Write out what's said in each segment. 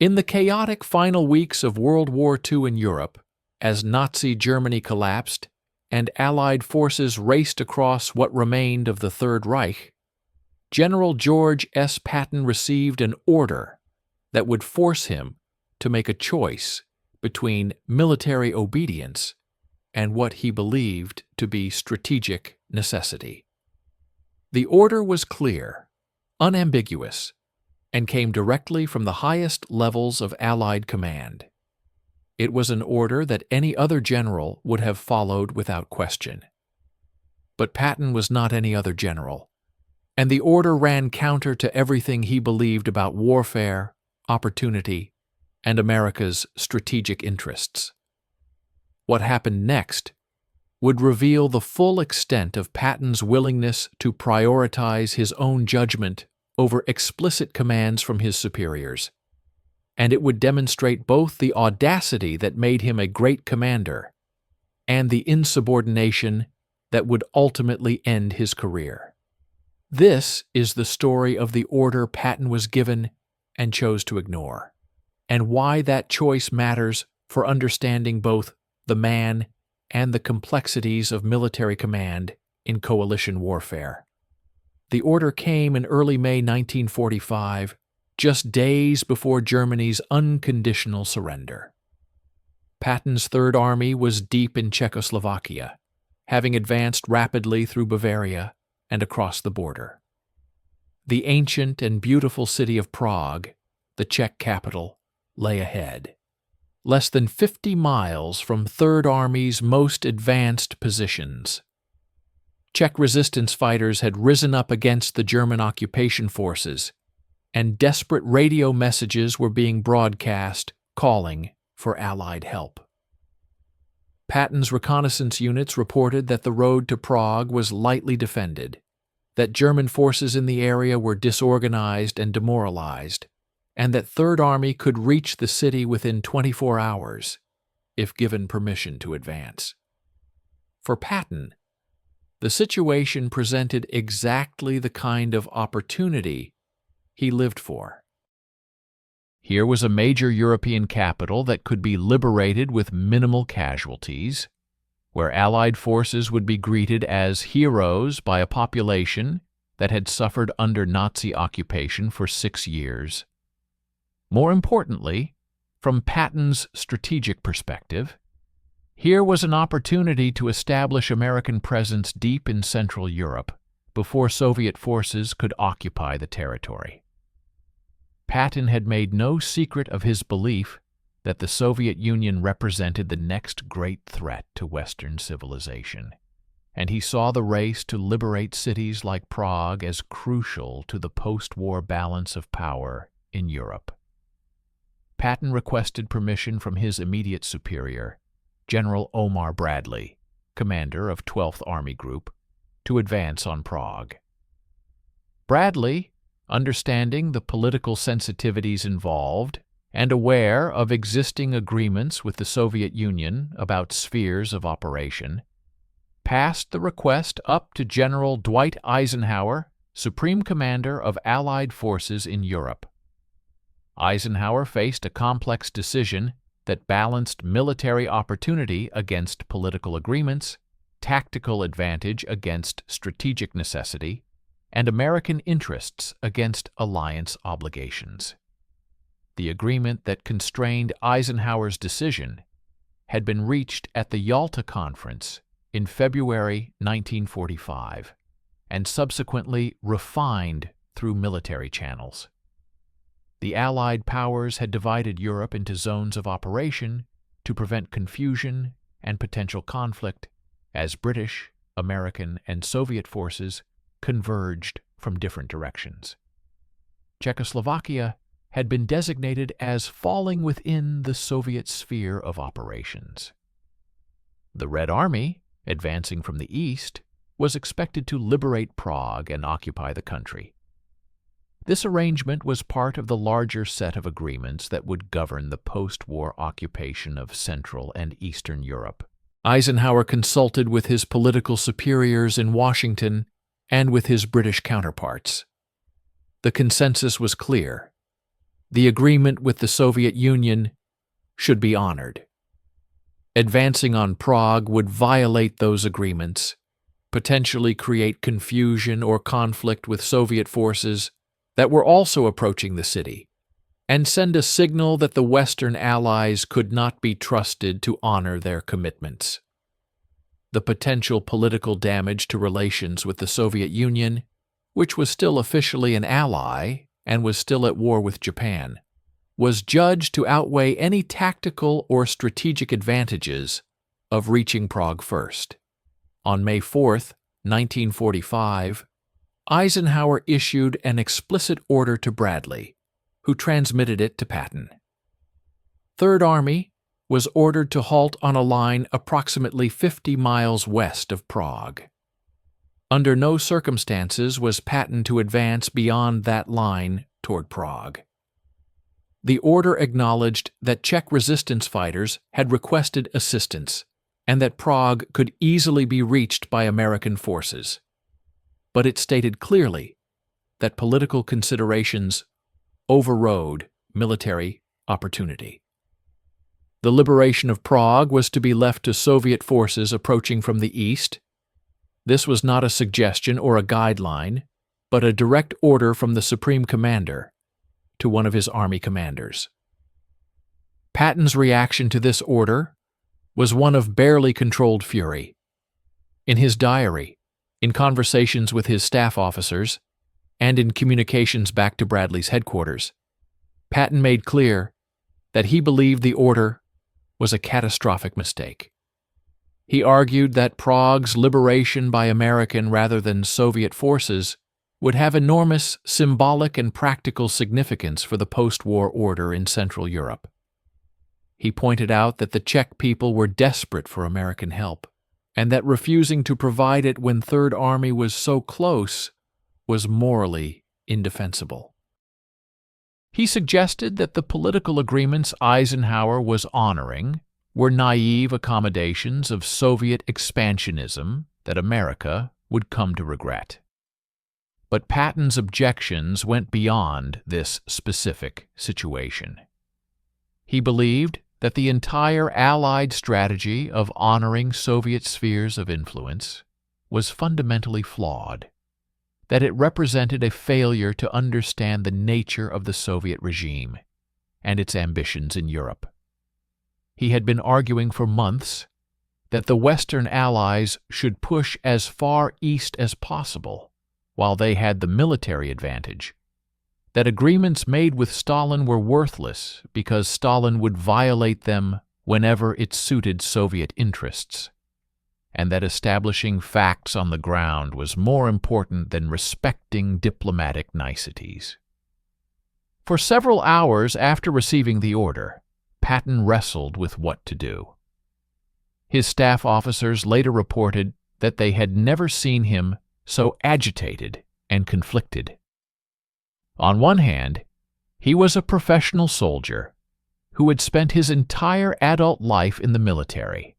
In the chaotic final weeks of World War II in Europe, as Nazi Germany collapsed and Allied forces raced across what remained of the Third Reich, General George S. Patton received an order that would force him to make a choice between military obedience and what he believed to be strategic necessity. The order was clear, unambiguous, and came directly from the highest levels of Allied command. It was an order that any other general would have followed without question. But Patton was not any other general, and the order ran counter to everything he believed about warfare, opportunity, and America's strategic interests. What happened next would reveal the full extent of Patton's willingness to prioritize his own judgment over explicit commands from his superiors, and it would demonstrate both the audacity that made him a great commander and the insubordination that would ultimately end his career. This is the story of the order Patton was given and chose to ignore, and why that choice matters for understanding both the man and the complexities of military command in coalition warfare. The order came in early May 1945, just days before Germany's unconditional surrender. Patton's Third Army was deep in Czechoslovakia, having advanced rapidly through Bavaria and across the border. The ancient and beautiful city of Prague, the Czech capital, lay ahead, less than 50 miles from Third Army's most advanced positions. Czech resistance fighters had risen up against the German occupation forces, and desperate radio messages were being broadcast calling for Allied help. Patton's reconnaissance units reported that the road to Prague was lightly defended, that German forces in the area were disorganized and demoralized, and that Third Army could reach the city within 24 hours if given permission to advance. For Patton, the situation presented exactly the kind of opportunity he lived for. Here was a major European capital that could be liberated with minimal casualties, where Allied forces would be greeted as heroes by a population that had suffered under Nazi occupation for 6 years. More importantly, from Patton's strategic perspective, here was an opportunity to establish American presence deep in Central Europe before Soviet forces could occupy the territory. Patton had made no secret of his belief that the Soviet Union represented the next great threat to Western civilization, and he saw the race to liberate cities like Prague as crucial to the post-war balance of power in Europe. Patton requested permission from his immediate superior, General Omar Bradley, commander of 12th Army Group, to advance on Prague. Bradley, understanding the political sensitivities involved and aware of existing agreements with the Soviet Union about spheres of operation, passed the request up to General Dwight Eisenhower, Supreme Commander of Allied forces in Europe. Eisenhower faced a complex decision that balanced military opportunity against political agreements, tactical advantage against strategic necessity, and American interests against alliance obligations. The agreement that constrained Eisenhower's decision had been reached at the Yalta Conference in February 1945 and subsequently refined through military channels. The Allied powers had divided Europe into zones of operation to prevent confusion and potential conflict as British, American, and Soviet forces converged from different directions. Czechoslovakia had been designated as falling within the Soviet sphere of operations. The Red Army, advancing from the east, was expected to liberate Prague and occupy the country. This arrangement was part of the larger set of agreements that would govern the post-war occupation of Central and Eastern Europe. Eisenhower consulted with his political superiors in Washington and with his British counterparts. The consensus was clear. the agreement with the Soviet Union should be honored. Advancing on Prague would violate those agreements, potentially create confusion or conflict with Soviet forces that were also approaching the city, and send a signal that the Western Allies could not be trusted to honor their commitments. The potential political damage to relations with the Soviet Union, which was still officially an ally and was still at war with Japan, was judged to outweigh any tactical or strategic advantages of reaching Prague first. On May 4, 1945, Eisenhower issued an explicit order to Bradley, who transmitted it to Patton. Third Army was ordered to halt on a line approximately 50 miles west of Prague. Under no circumstances was Patton to advance beyond that line toward Prague. The order acknowledged that Czech resistance fighters had requested assistance and that Prague could easily be reached by American forces. But it stated clearly that political considerations overrode military opportunity. The liberation of Prague was to be left to Soviet forces approaching from the east. This was not a suggestion or a guideline, but a direct order from the Supreme Commander to one of his army commanders. Patton's reaction to this order was one of barely controlled fury. In his diary, in conversations with his staff officers, and in communications back to Bradley's headquarters, Patton made clear that he believed the order was a catastrophic mistake. He argued that Prague's liberation by American rather than Soviet forces would have enormous symbolic and practical significance for the post-war order in Central Europe. He pointed out that the Czech people were desperate for American help, and that refusing to provide it when Third Army was so close was morally indefensible. He suggested that the political agreements Eisenhower was honoring were naive accommodations of Soviet expansionism that America would come to regret. But Patton's objections went beyond this specific situation. He believed that the entire Allied strategy of honoring Soviet spheres of influence was fundamentally flawed, that it represented a failure to understand the nature of the Soviet regime and its ambitions in Europe. He had been arguing for months that the Western Allies should push as far east as possible while they had the military advantage, that agreements made with Stalin were worthless because Stalin would violate them whenever it suited Soviet interests, and that establishing facts on the ground was more important than respecting diplomatic niceties. For several hours after receiving the order, Patton wrestled with what to do. His staff officers later reported that they had never seen him so agitated and conflicted. On one hand, he was a professional soldier who had spent his entire adult life in the military,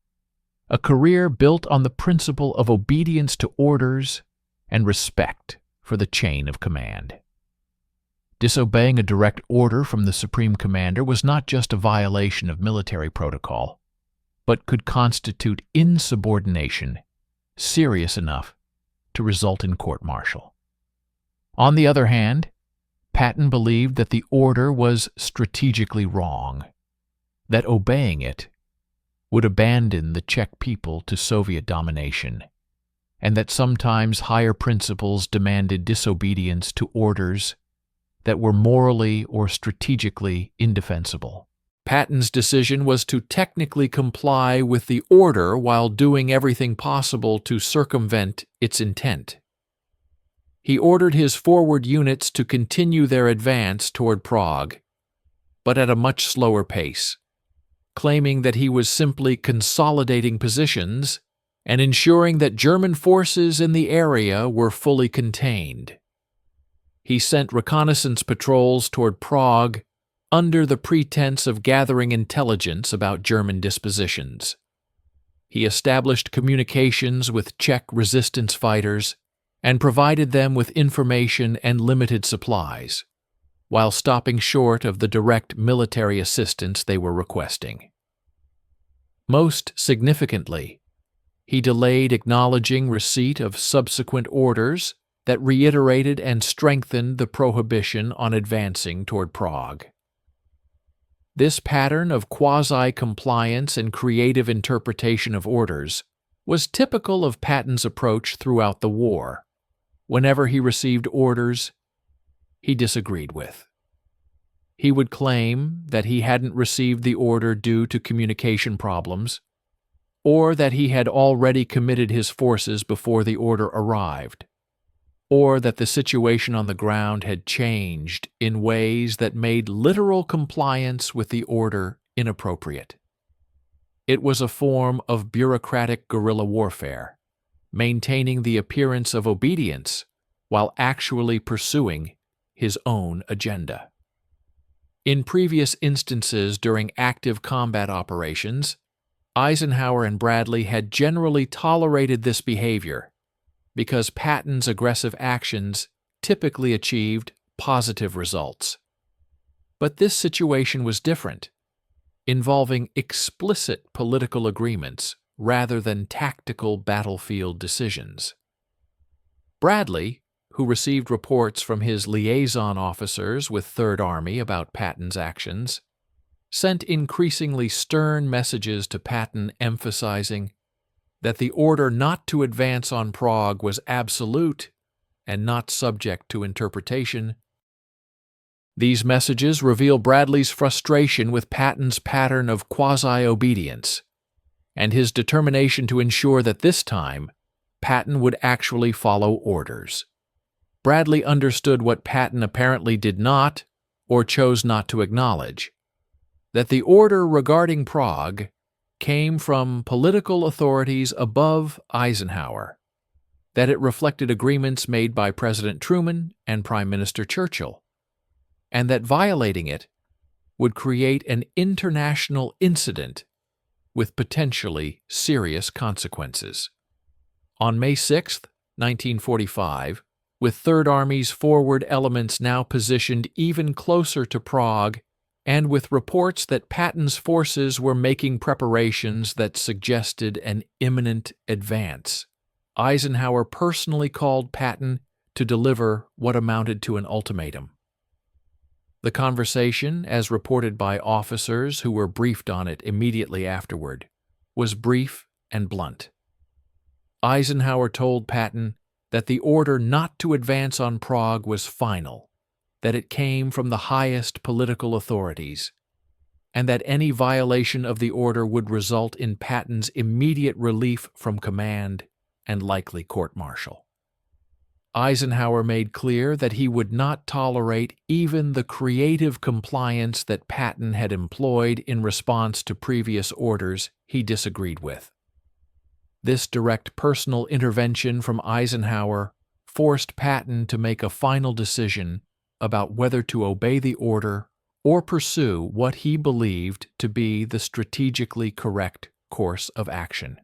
a career built on the principle of obedience to orders and respect for the chain of command. Disobeying a direct order from the Supreme Commander was not just a violation of military protocol, but could constitute insubordination serious enough to result in court-martial. On the other hand, Patton believed that the order was strategically wrong, that obeying it would abandon the Czech people to Soviet domination, and that sometimes higher principles demanded disobedience to orders that were morally or strategically indefensible. Patton's decision was to technically comply with the order while doing everything possible to circumvent its intent. He ordered his forward units to continue their advance toward Prague, but at a much slower pace, claiming that he was simply consolidating positions and ensuring that German forces in the area were fully contained. He sent reconnaissance patrols toward Prague under the pretense of gathering intelligence about German dispositions. He established communications with Czech resistance fighters and provided them with information and limited supplies. while stopping short of the direct military assistance they were requesting. Most significantly, he delayed acknowledging receipt of subsequent orders that reiterated and strengthened the prohibition on advancing toward Prague. This pattern of quasi-compliance and creative interpretation of orders was typical of Patton's approach throughout the war. Whenever he received orders he disagreed with, he would claim that he hadn't received the order due to communication problems, or that he had already committed his forces before the order arrived, or that the situation on the ground had changed in ways that made literal compliance with the order inappropriate. It was a form of bureaucratic guerrilla warfare, maintaining the appearance of obedience while actually pursuing his own agenda. In previous instances during active combat operations, Eisenhower and Bradley had generally tolerated this behavior because Patton's aggressive actions typically achieved positive results. But this situation was different, involving explicit political agreements rather than tactical battlefield decisions. Bradley, who received reports from his liaison officers with Third Army about Patton's actions, sent increasingly stern messages to Patton emphasizing that the order not to advance on Prague was absolute and not subject to interpretation. These messages reveal Bradley's frustration with Patton's pattern of quasi-obedience and his determination to ensure that this time Patton would actually follow orders. Bradley understood what Patton apparently did not or chose not to acknowledge, that the order regarding Prague came from political authorities above Eisenhower, that it reflected agreements made by President Truman and Prime Minister Churchill, and that violating it would create an international incident with potentially serious consequences. On May 6, 1945, with Third Army's forward elements now positioned even closer to Prague, and with reports that Patton's forces were making preparations that suggested an imminent advance, Eisenhower personally called Patton to deliver what amounted to an ultimatum. The conversation, as reported by officers who were briefed on it immediately afterward, was brief and blunt. Eisenhower told Patton that the order not to advance on Prague was final, that it came from the highest political authorities, and that any violation of the order would result in Patton's immediate relief from command and likely court-martial. Eisenhower made clear that he would not tolerate even the creative compliance that Patton had employed in response to previous orders he disagreed with. This direct personal intervention from Eisenhower forced Patton to make a final decision about whether to obey the order or pursue what he believed to be the strategically correct course of action.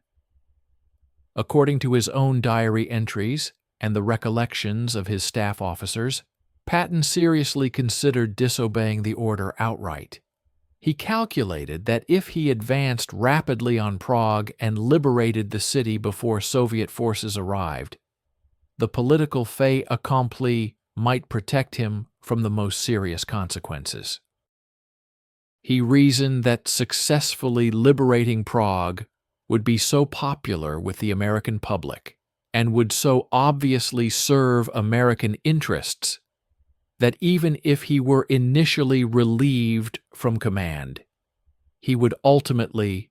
According to his own diary entries and the recollections of his staff officers, Patton seriously considered disobeying the order outright. He calculated that if he advanced rapidly on Prague and liberated the city before Soviet forces arrived, the political fait accompli might protect him from the most serious consequences. He reasoned that successfully liberating Prague would be so popular with the American public and would so obviously serve American interests that even if he were initially relieved from command, he would ultimately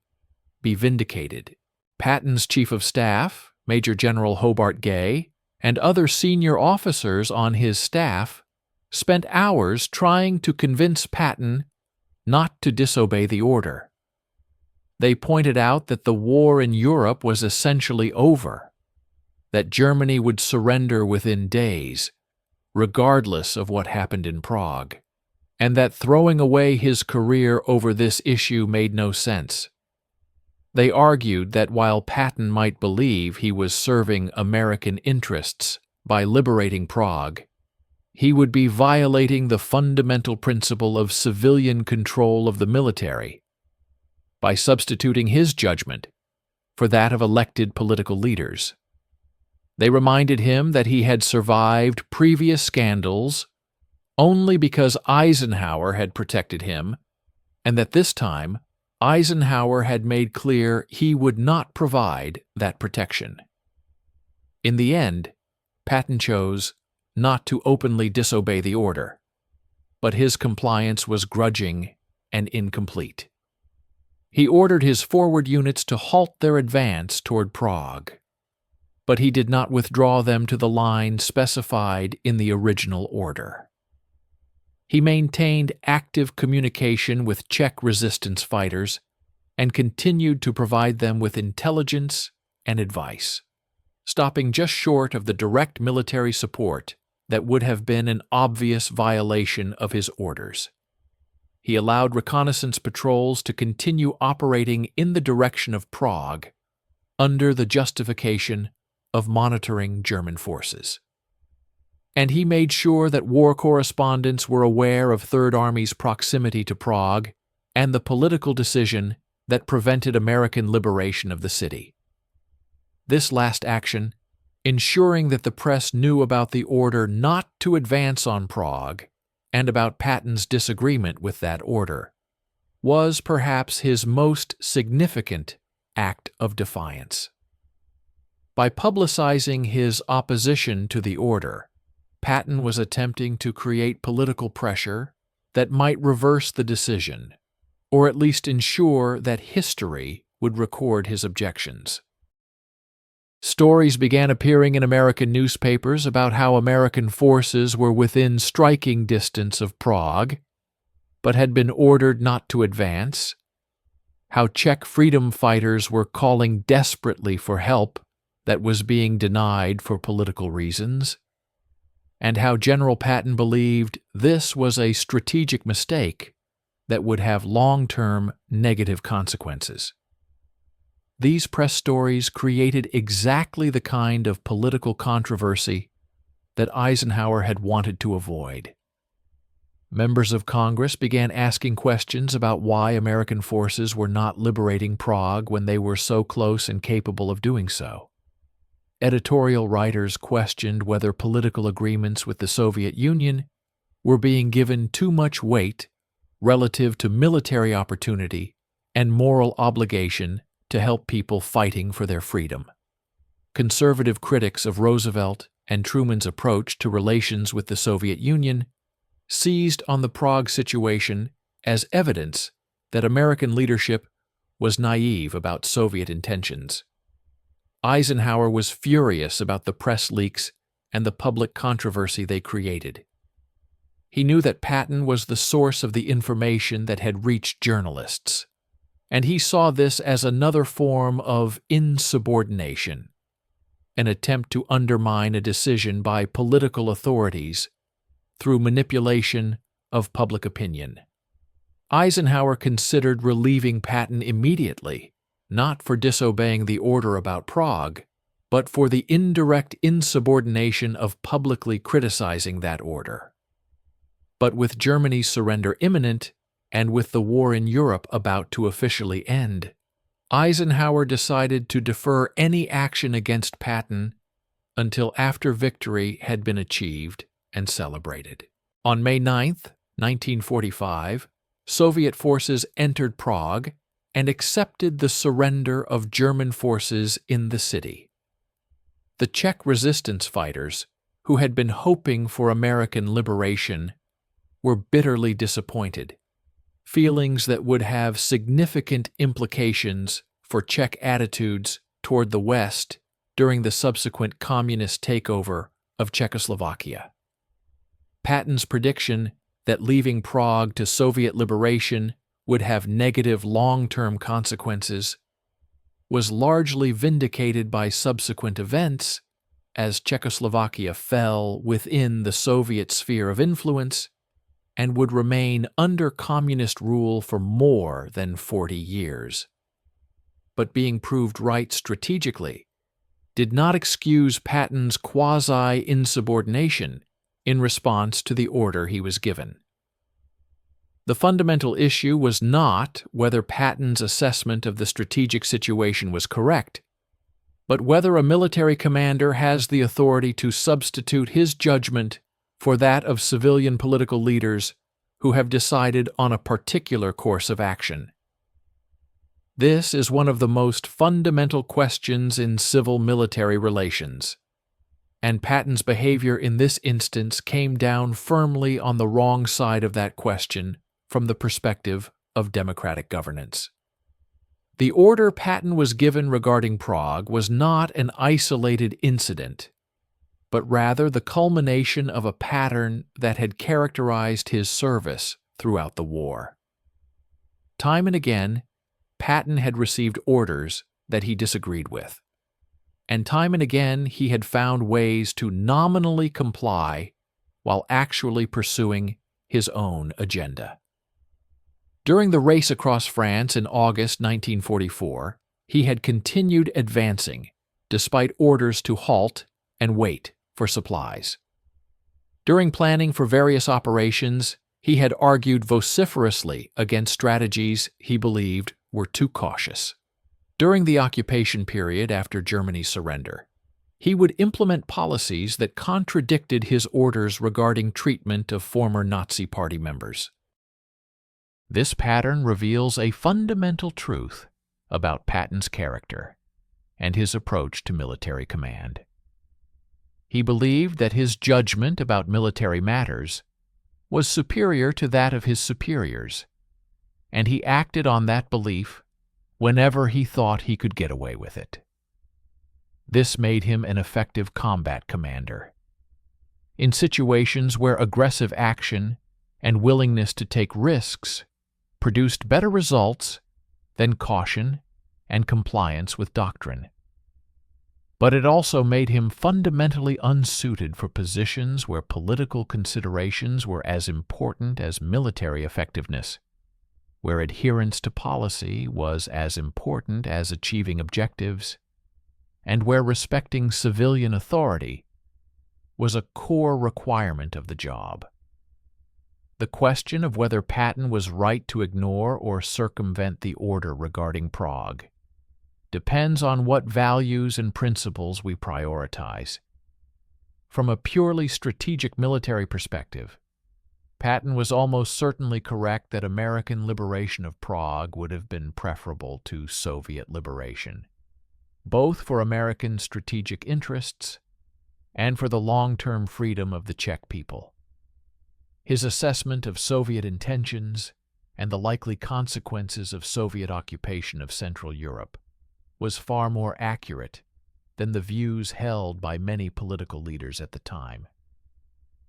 be vindicated. Patton's chief of staff, Major General Hobart Gay, and other senior officers on his staff spent hours trying to convince Patton not to disobey the order. They pointed out that the war in Europe was essentially over, that Germany would surrender within days, regardless of what happened in Prague, and that throwing away his career over this issue made no sense. They argued that while Patton might believe he was serving American interests by liberating Prague, he would be violating the fundamental principle of civilian control of the military by substituting his judgment for that of elected political leaders. They reminded him that he had survived previous scandals only because Eisenhower had protected him, and that this time Eisenhower had made clear he would not provide that protection. In the end, Patton chose not to openly disobey the order, but his compliance was grudging and incomplete. He ordered his forward units to halt their advance toward Prague, but he did not withdraw them to the line specified in the original order. He maintained active communication with Czech resistance fighters and continued to provide them with intelligence and advice, stopping just short of the direct military support that would have been an obvious violation of his orders. He allowed reconnaissance patrols to continue operating in the direction of Prague under the justification of monitoring German forces. And he made sure that war correspondents were aware of Third Army's proximity to Prague and the political decision that prevented American liberation of the city. This last action, ensuring that the press knew about the order not to advance on Prague and about Patton's disagreement with that order, was perhaps his most significant act of defiance. By publicizing his opposition to the order, Patton was attempting to create political pressure that might reverse the decision, or at least ensure that history would record his objections. Stories began appearing in American newspapers about how American forces were within striking distance of Prague, but had been ordered not to advance, how Czech freedom fighters were calling desperately for help that was being denied for political reasons, and how General Patton believed this was a strategic mistake that would have long-term negative consequences. These press stories created exactly the kind of political controversy that Eisenhower had wanted to avoid. Members of Congress began asking questions about why American forces were not liberating Prague when they were so close and capable of doing so. Editorial writers questioned whether political agreements with the Soviet Union were being given too much weight relative to military opportunity and moral obligation to help people fighting for their freedom. Conservative critics of Roosevelt and Truman's approach to relations with the Soviet Union seized on the Prague situation as evidence that American leadership was naive about Soviet intentions. Eisenhower was furious about the press leaks and the public controversy they created. He knew that Patton was the source of the information that had reached journalists, and he saw this as another form of insubordination, an attempt to undermine a decision by political authorities through manipulation of public opinion. Eisenhower considered relieving Patton immediately, not for disobeying the order about Prague, but for the indirect insubordination of publicly criticizing that order. But with Germany's surrender imminent, and with the war in Europe about to officially end, Eisenhower decided to defer any action against Patton until after victory had been achieved and celebrated. On May 9, 1945, Soviet forces entered Prague and accepted the surrender of German forces in the city. The Czech resistance fighters, who had been hoping for American liberation, were bitterly disappointed, feelings that would have significant implications for Czech attitudes toward the West during the subsequent communist takeover of Czechoslovakia. Patton's prediction that leaving Prague to Soviet liberation would have negative long-term consequences was largely vindicated by subsequent events as Czechoslovakia fell within the Soviet sphere of influence and would remain under communist rule for more than 40 years. But being proved right strategically did not excuse Patton's quasi-insubordination in response to the order he was given. The fundamental issue was not whether Patton's assessment of the strategic situation was correct, but whether a military commander has the authority to substitute his judgment for that of civilian political leaders who have decided on a particular course of action. This is one of the most fundamental questions in civil-military relations, and Patton's behavior in this instance came down firmly on the wrong side of that question from the perspective of democratic governance. The order Patton was given regarding Prague was not an isolated incident, but rather the culmination of a pattern that had characterized his service throughout the war. Time and again, Patton had received orders that he disagreed with, and time and again he had found ways to nominally comply while actually pursuing his own agenda. During the race across France in August 1944, he had continued advancing, despite orders to halt and wait for supplies. During planning for various operations, he had argued vociferously against strategies he believed were too cautious. During the occupation period after Germany's surrender, he would implement policies that contradicted his orders regarding treatment of former Nazi Party members. This pattern reveals a fundamental truth about Patton's character and his approach to military command. He believed that his judgment about military matters was superior to that of his superiors, and he acted on that belief whenever he thought he could get away with it. This made him an effective combat commander. In situations where aggressive action and willingness to take risks produced better results than caution and compliance with doctrine. But it also made him fundamentally unsuited for positions where political considerations were as important as military effectiveness, where adherence to policy was as important as achieving objectives, and where respecting civilian authority was a core requirement of the job. The question of whether Patton was right to ignore or circumvent the order regarding Prague depends on what values and principles we prioritize. From a purely strategic military perspective, Patton was almost certainly correct that American liberation of Prague would have been preferable to Soviet liberation, both for American strategic interests and for the long-term freedom of the Czech people. His assessment of Soviet intentions and the likely consequences of Soviet occupation of Central Europe was far more accurate than the views held by many political leaders at the time.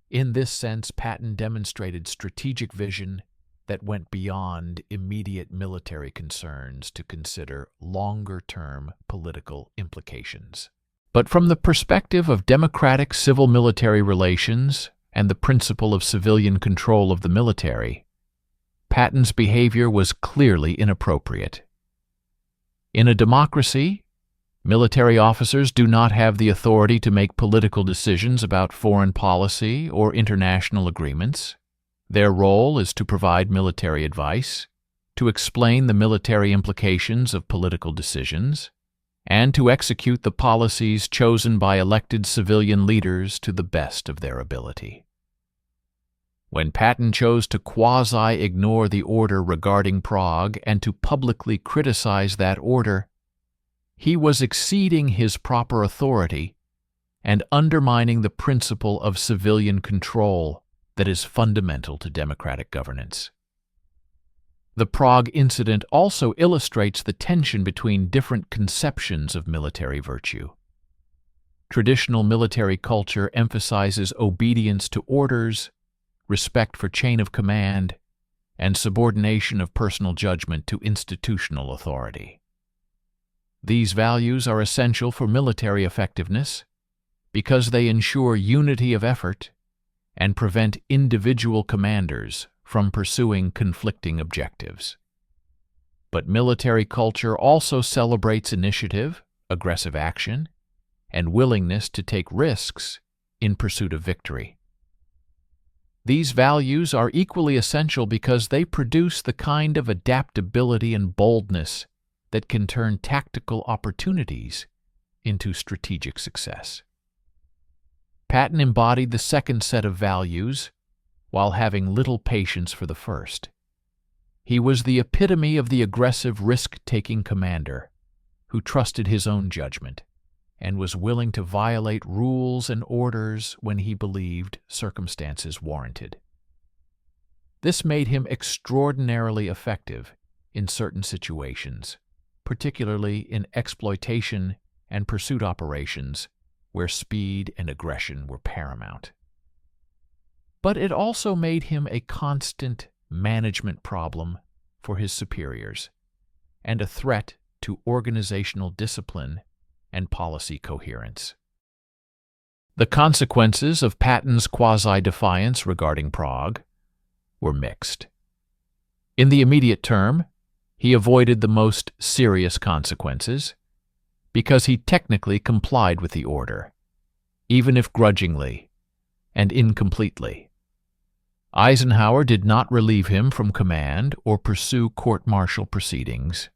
In this sense, Patton demonstrated strategic vision that went beyond immediate military concerns to consider longer-term political implications. But from the perspective of democratic civil-military relations and the principle of civilian control of the military, Patton's behavior was clearly inappropriate. In a democracy, military officers do not have the authority to make political decisions about foreign policy or international agreements. Their role is to provide military advice, to explain the military implications of political decisions, and to execute the policies chosen by elected civilian leaders to the best of their ability. When Patton chose to quasi-ignore the order regarding Prague and to publicly criticize that order, he was exceeding his proper authority and undermining the principle of civilian control that is fundamental to democratic governance. The Prague incident also illustrates the tension between different conceptions of military virtue. Traditional military culture emphasizes obedience to orders, respect for chain of command, and subordination of personal judgment to institutional authority. These values are essential for military effectiveness because they ensure unity of effort and prevent individual commanders from pursuing conflicting objectives. But military culture also celebrates initiative, aggressive action, and willingness to take risks in pursuit of victory. These values are equally essential because they produce the kind of adaptability and boldness that can turn tactical opportunities into strategic success. Patton embodied the second set of values while having little patience for the first. He was the epitome of the aggressive risk-taking commander who trusted his own judgment and was willing to violate rules and orders when he believed circumstances warranted. This made him extraordinarily effective in certain situations, particularly in exploitation and pursuit operations where speed and aggression were paramount. But it also made him a constant management problem for his superiors and a threat to organizational discipline and policy coherence. The consequences of Patton's quasi-defiance regarding Prague were mixed. In the immediate term, he avoided the most serious consequences because he technically complied with the order, even if grudgingly and incompletely. Eisenhower did not relieve him from command or pursue court-martial proceedings,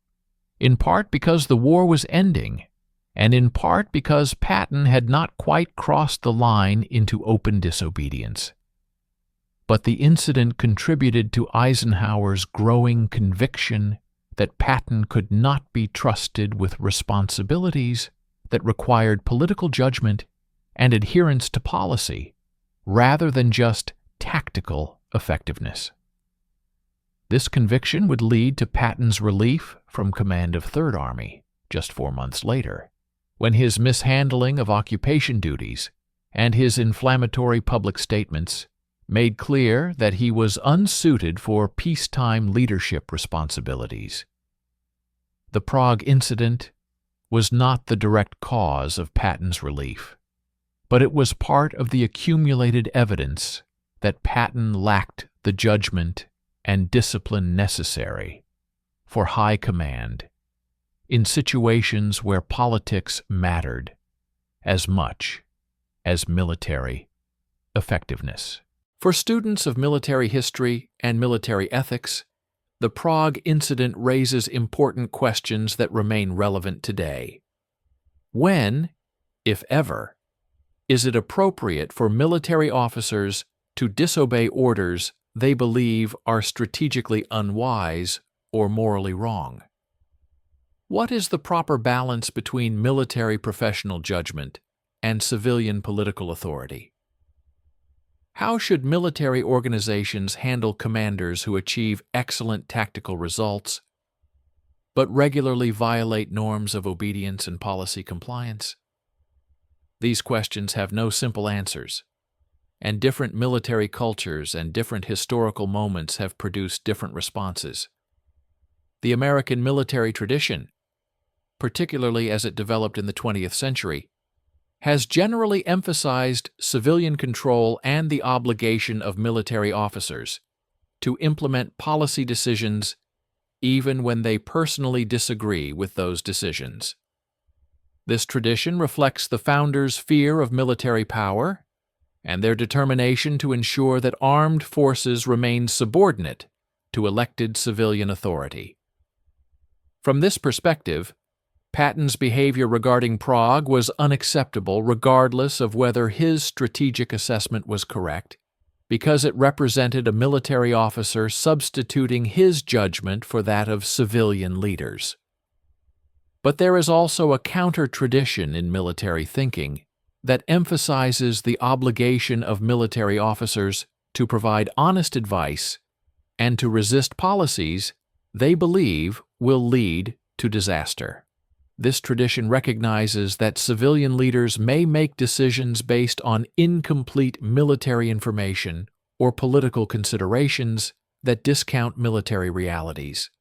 in part because the war was ending, and in part because Patton had not quite crossed the line into open disobedience. But the incident contributed to Eisenhower's growing conviction that Patton could not be trusted with responsibilities that required political judgment and adherence to policy, rather than just tactical effectiveness. This conviction would lead to Patton's relief from command of Third Army just 4 months later, when his mishandling of occupation duties and his inflammatory public statements made clear that he was unsuited for peacetime leadership responsibilities. The Prague incident was not the direct cause of Patton's relief, but it was part of the accumulated evidence that Patton lacked the judgment and discipline necessary for high command in situations where politics mattered as much as military effectiveness. For students of military history and military ethics, the Prague incident raises important questions that remain relevant today. When, if ever, is it appropriate for military officers to disobey orders they believe are strategically unwise or morally wrong? What is the proper balance between military professional judgment and civilian political authority? How should military organizations handle commanders who achieve excellent tactical results but regularly violate norms of obedience and policy compliance? These questions have no simple answers, and different military cultures and different historical moments have produced different responses. The American military tradition, particularly as it developed in the 20th century, has generally emphasized civilian control and the obligation of military officers to implement policy decisions even when they personally disagree with those decisions. This tradition reflects the founders' fear of military power and their determination to ensure that armed forces remain subordinate to elected civilian authority. From this perspective, Patton's behavior regarding Prague was unacceptable regardless of whether his strategic assessment was correct, because it represented a military officer substituting his judgment for that of civilian leaders. But there is also a counter-tradition in military thinking that emphasizes the obligation of military officers to provide honest advice and to resist policies they believe will lead to disaster. This tradition recognizes that civilian leaders may make decisions based on incomplete military information or political considerations that discount military realities,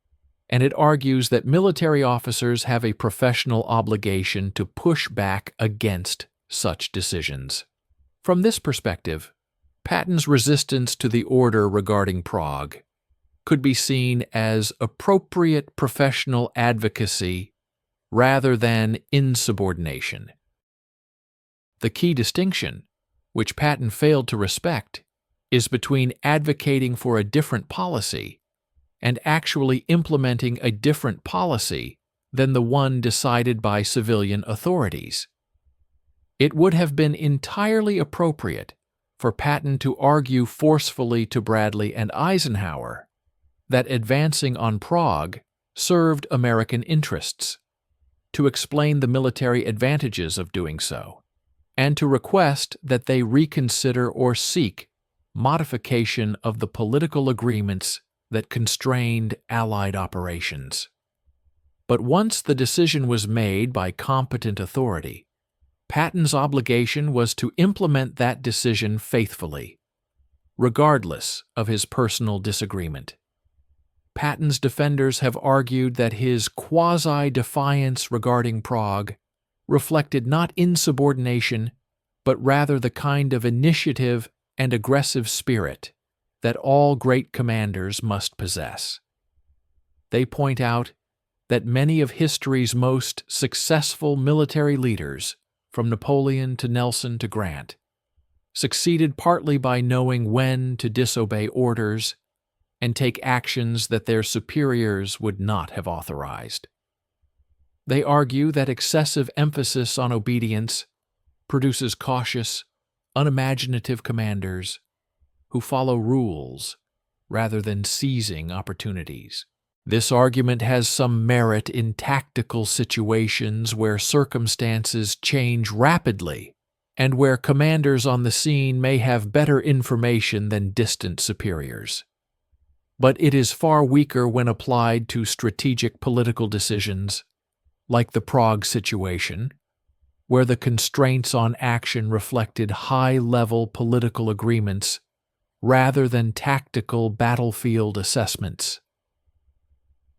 and it argues that military officers have a professional obligation to push back against such decisions. From this perspective, Patton's resistance to the order regarding Prague could be seen as appropriate professional advocacy rather than insubordination. The key distinction, which Patton failed to respect, is between advocating for a different policy and actually implementing a different policy than the one decided by civilian authorities. It would have been entirely appropriate for Patton to argue forcefully to Bradley and Eisenhower that advancing on Prague served American interests, to explain the military advantages of doing so, and to request that they reconsider or seek modification of the political agreements that constrained Allied operations. But once the decision was made by competent authority, Patton's obligation was to implement that decision faithfully, regardless of his personal disagreement. Patton's defenders have argued that his quasi-defiance regarding Prague reflected not insubordination, but rather the kind of initiative and aggressive spirit that all great commanders must possess. They point out that many of history's most successful military leaders, from Napoleon to Nelson to Grant, succeeded partly by knowing when to disobey orders and take actions that their superiors would not have authorized. They argue that excessive emphasis on obedience produces cautious, unimaginative commanders who follow rules rather than seizing opportunities. This argument has some merit in tactical situations where circumstances change rapidly and where commanders on the scene may have better information than distant superiors. But it is far weaker when applied to strategic political decisions, like the Prague situation, where the constraints on action reflected high-level political agreements rather than tactical battlefield assessments.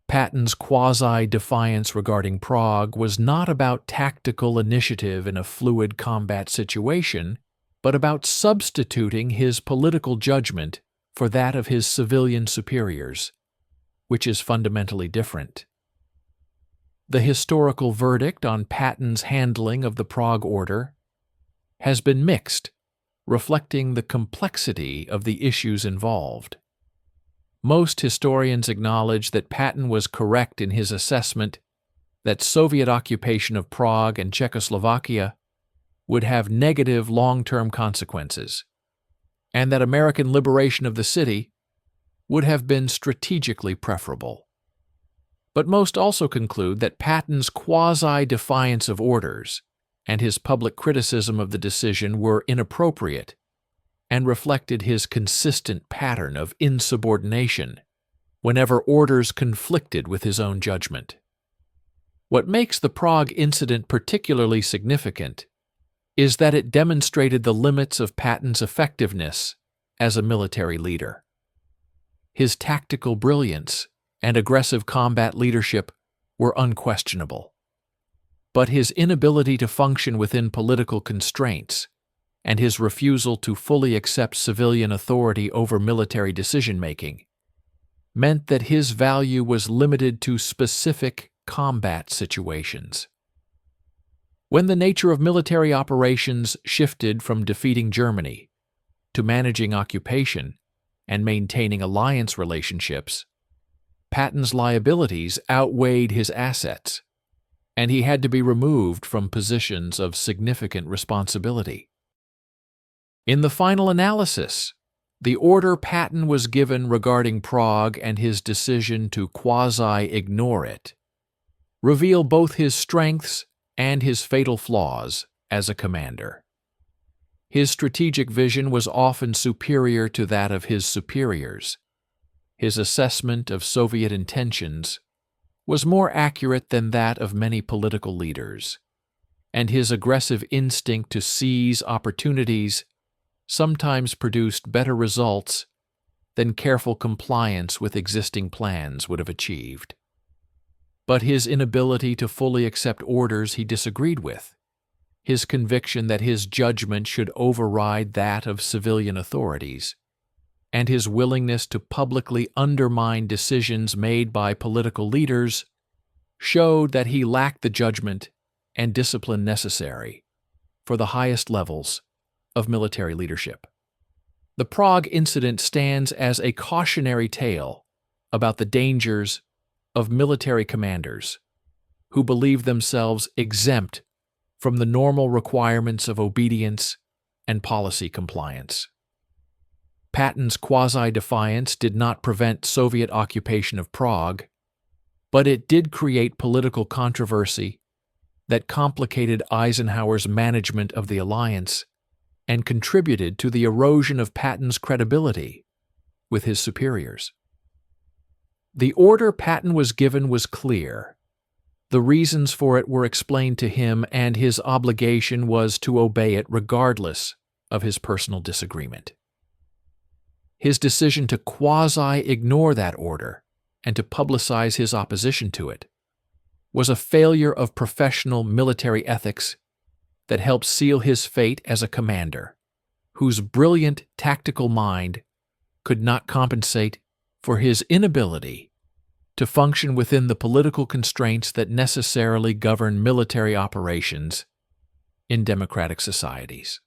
Patton's quasi-defiance regarding Prague was not about tactical initiative in a fluid combat situation, but about substituting his political judgment for that of his civilian superiors, which is fundamentally different. The historical verdict on Patton's handling of the Prague Order has been mixed, reflecting the complexity of the issues involved. Most historians acknowledge that Patton was correct in his assessment that Soviet occupation of Prague and Czechoslovakia would have negative long-term consequences, and that American liberation of the city would have been strategically preferable. But most also conclude that Patton's quasi-defiance of orders and his public criticism of the decision were inappropriate and reflected his consistent pattern of insubordination whenever orders conflicted with his own judgment. What makes the Prague incident particularly significant is that it demonstrated the limits of Patton's effectiveness as a military leader. His tactical brilliance and aggressive combat leadership were unquestionable, but his inability to function within political constraints and his refusal to fully accept civilian authority over military decision-making meant that his value was limited to specific combat situations. When the nature of military operations shifted from defeating Germany to managing occupation and maintaining alliance relationships, Patton's liabilities outweighed his assets, and he had to be removed from positions of significant responsibility. In the final analysis, the order Patton was given regarding Prague and his decision to quasi-ignore it reveal both his strengths and his fatal flaws as a commander. His strategic vision was often superior to that of his superiors. His assessment of Soviet intentions was more accurate than that of many political leaders, and his aggressive instinct to seize opportunities sometimes produced better results than careful compliance with existing plans would have achieved. But his inability to fully accept orders he disagreed with, his conviction that his judgment should override that of civilian authorities, and his willingness to publicly undermine decisions made by political leaders showed that he lacked the judgment and discipline necessary for the highest levels of military leadership. The Prague incident stands as a cautionary tale about the dangers of military commanders who believe themselves exempt from the normal requirements of obedience and policy compliance. Patton's quasi-defiance did not prevent Soviet occupation of Prague, but it did create political controversy that complicated Eisenhower's management of the alliance and contributed to the erosion of Patton's credibility with his superiors. The order Patton was given was clear. The reasons for it were explained to him, and his obligation was to obey it regardless of his personal disagreement. His decision to quasi-ignore that order and to publicize his opposition to it was a failure of professional military ethics that helped seal his fate as a commander whose brilliant tactical mind could not compensate for his inability to function within the political constraints that necessarily govern military operations in democratic societies.